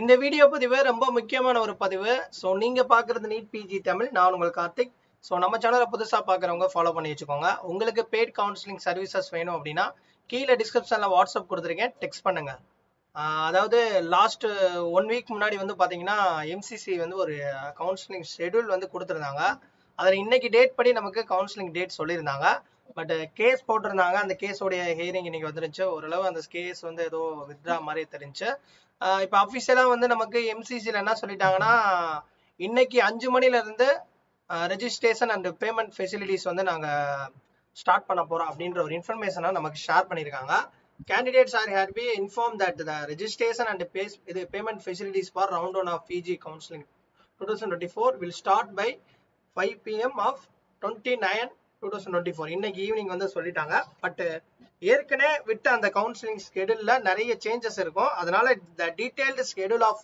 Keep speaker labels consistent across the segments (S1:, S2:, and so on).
S1: இந்த வீடியோ பதிவு ரொம்ப முக்கியமான ஒரு பதிவு. ஸோ நீங்க பாக்குறது நீட் பிஜி தமிழ். நான் உங்கள் கார்த்திக். ஸோ நம்ம சேனலை புதுசா பாக்குறவங்க ஃபாலோ பண்ணி வச்சுக்கோங்க. உங்களுக்கு பெய்ட் கவுன்சிலிங் சர்வீசஸ் வேணும் அப்படின்னா கீழே டிஸ்கிரிப்ஷன்ல வாட்ஸ்அப் கொடுத்துருக்கேன், டெக்ஸ்ட் பண்ணுங்க. அதாவது லாஸ்ட் 1 வீக் முன்னாடி வந்து பாத்தீங்கன்னா எம்சிசி வந்து ஒரு கவுன்சிலிங் ஷெடியூல் வந்து கொடுத்துருந்தாங்க. அதில் இன்னைக்கு டேட் படி நமக்கு கவுன்சிலிங் டேட் சொல்லியிருந்தாங்க. பட் கேஸ் போட்டிருந்தாங்க. அந்த கேஸோடைய ஹியரிங் இன்னைக்கு வந்துருச்சு. ஓரளவு அந்த கேஸ் வந்து ஏதோ வித்ரா மாதிரி தெரிஞ்சு இப்போ அஃபிஷியலா வந்து நமக்கு எம்சிசில என்ன சொல்லிட்டாங்கன்னா, இன்னைக்கு 5 மணில இருந்து ரெஜிஸ்ட்ரேஷன் அண்ட் பேமெண்ட் ஃபெசிலிட்டிஸ் வந்து நாங்க ஸ்டார்ட் பண்ண போறோம் அப்படின்ற ஒரு இன்ஃபர்மேஷனை நமக்கு ஷேர் பண்ணியிருக்காங்க. Candidates are here be informed that the registration and payment facilities for round 1 of PG counseling 2024 will start by 5 PM of 29/2024. இன்னைக்கு ஈவினிங் வந்து சொல்லிட்டாங்க. பட் ஏற்கனவே விட்ட அந்த கவுன்சிலிங் ஸ்கெடியூல்ல நிறைய சேஞ்சஸ் இருக்கும். அதனால the detailed schedule of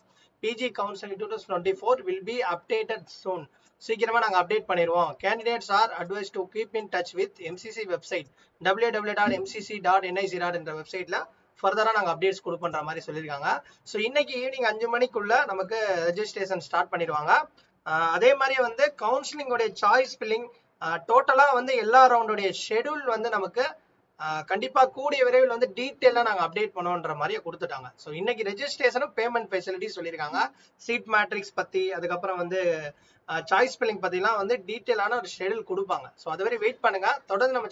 S1: PG counseling 2024 will be updated soon. சீக்கிரமா நாங்க அப்டேட் பண்ணிடுவோம். Candidates are advised to keep in touch with MCC website www.mcc.nic. என்ற வெப்சைட்ல ஃபர்தரா நாங்க அப்டேட்ஸ் கொடுப்போன்ற மாதிரி சொல்லியிருக்காங்க. ஸோ இன்னைக்கு ஈவினிங் 5 மணிக்குள்ள நமக்கு ரெஜிஸ்ட்ரேஷன் ஸ்டார்ட் பண்ணிடுவாங்க. அதே மாதிரி வந்து கவுன்சிலிங்கோடைய சாய்ஸ் ஃபில்லிங் டோட்டலா வந்து எல்லா ரவுண்டோடைய ஷெடியூல் வந்து நமக்கு கண்டிப்பா கூடிய விரைவில் வந்து டீட்டெயிலா நாங்க அப்டேட் பண்ணுவோன்ற மாதிரியே கொடுத்துட்டாங்க. ஸோ இன்னைக்கு ரெஜிஸ்ட்ரேஷனும் பேமெண்ட் ஃபெசிலிட்டி சொல்லியிருக்காங்க. சீட் மேட்ரிக்ஸ் பத்தி, அதுக்கப்புறம் வந்து சாய்ஸ் ஃபில்லிங் பத்திலாம் வந்து டீட்டெயிலான ஒரு ஷெடியூல் கொடுப்பாங்க. ஸோ அது வரை வெயிட் பண்ணுங்க. தொடர்ந்து நம்ம